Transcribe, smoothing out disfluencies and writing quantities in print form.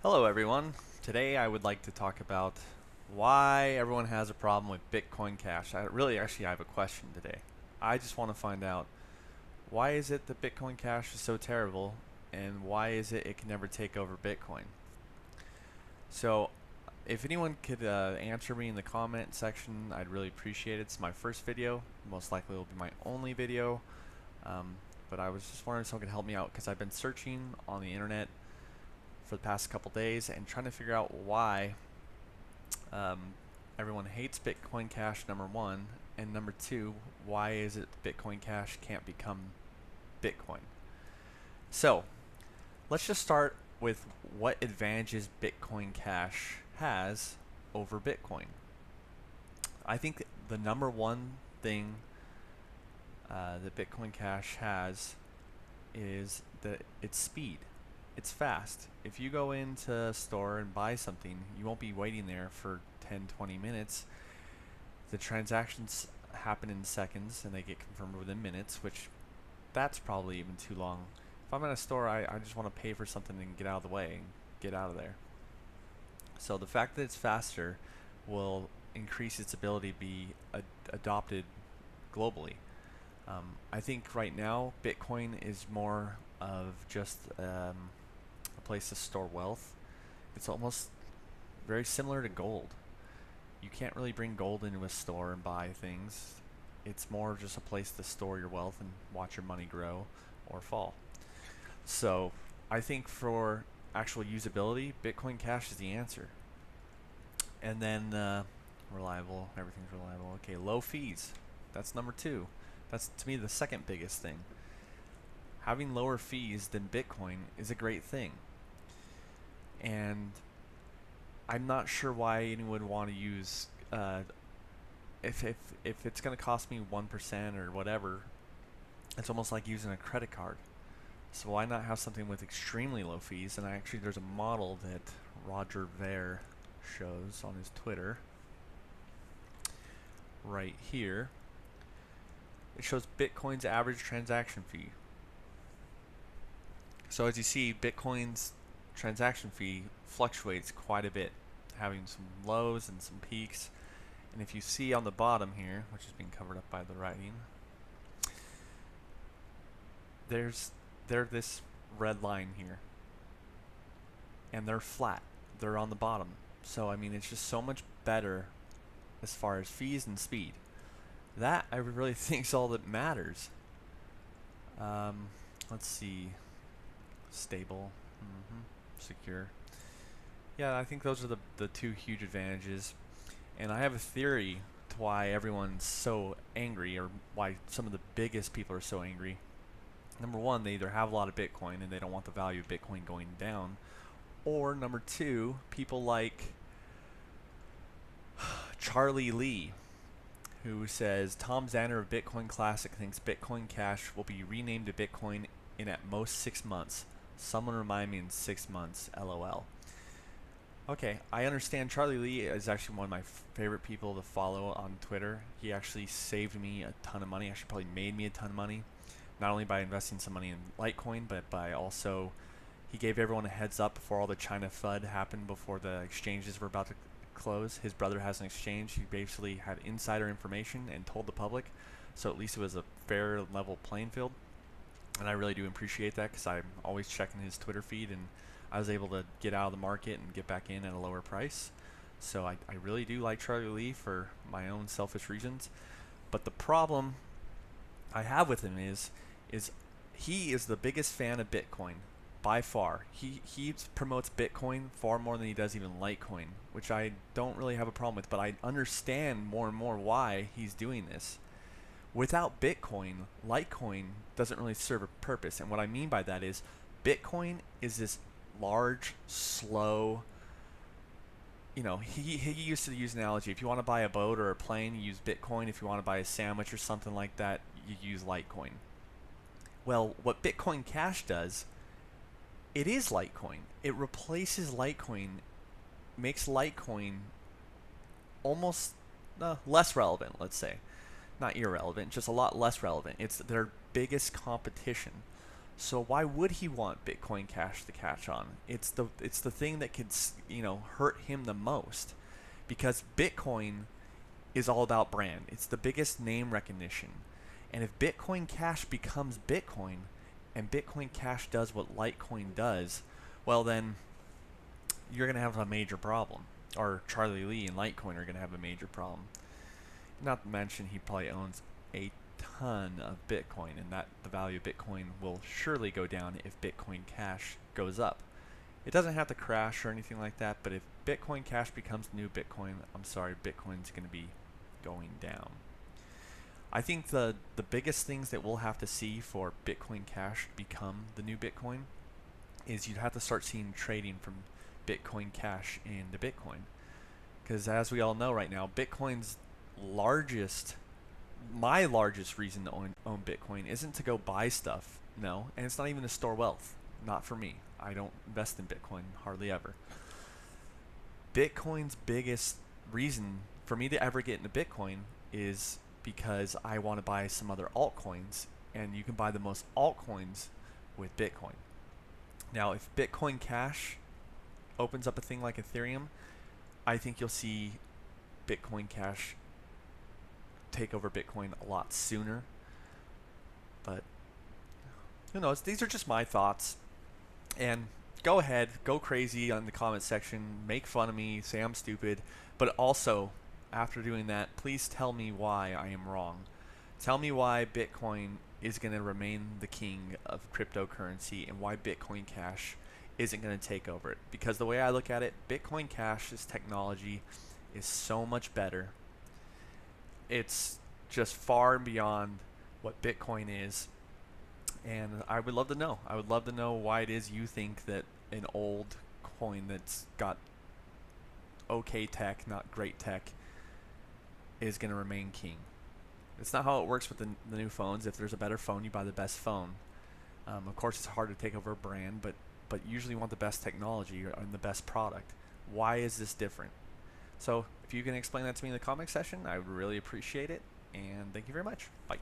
Hello everyone. Today I would like to talk about why everyone has a problem with Bitcoin Cash. I have a question today. I just want to find out why is it that Bitcoin Cash is so terrible and why is it can never take over Bitcoin? So if anyone could answer me in the comment section, I'd really appreciate it. It's my first video. Most likely it will be my only video. Um, but I was just wondering if someone could help me out because I've been searching on the internet for the past couple days and trying to figure out why um, everyone hates Bitcoin Cash, number one, and number two, why is it Bitcoin Cash can't become Bitcoin? So let's just start with what advantages Bitcoin Cash has over Bitcoin. I think the number one thing that Bitcoin Cash has is that its speed. It's fast. If you go into a store and buy something, you won't be waiting there for 10, 20 minutes. The transactions happen in seconds and they get confirmed within minutes, which that's probably even too long. If I'm at a store, I just want to pay for something and get out of the way and get out of there. So the fact that it's faster will increase its ability to be adopted globally. I think right now Bitcoin is more of just a place to store wealth. It's almost very similar to gold. You can't really bring gold into a store and buy things. It's more just a place to store your wealth and watch your money grow or fall. So I think for actual usability, Bitcoin Cash is the answer. And then reliable, everything's reliable. Okay, low fees. That's number two. That's to me the second biggest thing. Having lower fees than Bitcoin is a great thing. And I'm not sure why anyone would want to use if it's going to cost me 1% or whatever. It's almost like using a credit card. So why not have something with extremely low fees? And actually, there's a model that Roger Ver shows on his Twitter right here. It shows Bitcoin's average transaction fee. So as you see, Bitcoin's transaction fee fluctuates quite a bit, having some lows and some peaks. And if you see on the bottom here, which is being covered up by the writing, there's this red line here, and they're flat. They're on the bottom. So I mean, it's just so much better as far as fees and speed. That I really think is all that matters. Let's see, stable, secure. Yeah, I think those are the two huge advantages. And I have a theory to why everyone's so angry, or why some of the biggest people are so angry. Number one, they either have a lot of Bitcoin and they don't want the value of Bitcoin going down, or number two, people like Charlie Lee, who says Tom Zander of Bitcoin Classic thinks Bitcoin Cash will be renamed to Bitcoin in at most 6 months. Someone remind me in 6 months, LOL. Okay, I understand. Charlie Lee is actually one of my favorite people to follow on Twitter. He actually saved me a ton of money. Actually, probably made me a ton of money, not only by investing some money in Litecoin, but by also he gave everyone a heads up before all the China FUD happened, before the exchanges were about to close. His brother has an exchange. He basically had insider information and told the public, so at least it was a fair, level playing field. And I really do appreciate that because I'm always checking his Twitter feed, and I was able to get out of the market and get back in at a lower price. So I really do like Charlie Lee for my own selfish reasons. But the problem I have with him is he is the biggest fan of Bitcoin by far. He promotes Bitcoin far more than he does even Litecoin, which I don't really have a problem with, but I understand more and more why he's doing this. Without Bitcoin, Litecoin doesn't really serve a purpose. And what I mean by that is Bitcoin is this large, slow, he used to use an analogy. If you want to buy a boat or a plane, you use Bitcoin. If you want to buy a sandwich or something like that, you use Litecoin. Well, what Bitcoin Cash does, it is Litecoin. It replaces Litecoin, makes Litecoin almost less relevant, let's say. Not irrelevant, just a lot less relevant. It's their biggest competition. So why would he want Bitcoin Cash to catch on? It's the thing that could hurt him the most, because Bitcoin is all about brand. It's the biggest name recognition. And if Bitcoin Cash becomes Bitcoin and Bitcoin Cash does what Litecoin does, well then you're going to have a major problem. Or Charlie Lee and Litecoin are going to have a major problem. Not to mention he probably owns a ton of Bitcoin, and that the value of Bitcoin will surely go down if Bitcoin Cash goes up. It doesn't have to crash or anything like that, but if Bitcoin Cash becomes the new Bitcoin, I'm sorry, Bitcoin's going to be going down. I think the biggest things that we'll have to see for Bitcoin Cash to become the new Bitcoin is you'd have to start seeing trading from Bitcoin Cash into Bitcoin. Because as we all know right now, Bitcoin's my largest reason to own Bitcoin isn't to go buy stuff, no, and it's not even to store wealth. Not for me. I don't invest in Bitcoin hardly ever. Bitcoin's biggest reason for me to ever get into Bitcoin is because I want to buy some other altcoins, and you can buy the most altcoins with Bitcoin. Now, if Bitcoin Cash opens up a thing like Ethereum, I think you'll see Bitcoin Cash take over Bitcoin a lot sooner. But who knows? These are just my thoughts. And go ahead, go crazy on the comment section, make fun of me, say I'm stupid, but also, after doing that, please tell me why I am wrong. Tell me why Bitcoin is going to remain the king of cryptocurrency and why Bitcoin Cash isn't going to take over it. Because the way I look at it, Bitcoin Cash's technology is so much better. It's just far beyond what Bitcoin is. And I would love to know. I would love to know why it is you think that an old coin that's got okay tech, not great tech, is going to remain king. It's not how it works with the new phones. If there's a better phone, you buy the best phone. Of course, it's hard to take over a brand, but usually you want the best technology and the best product. Why is this different? So if you can explain that to me in the comment section, I would really appreciate it. And thank you very much. Bye.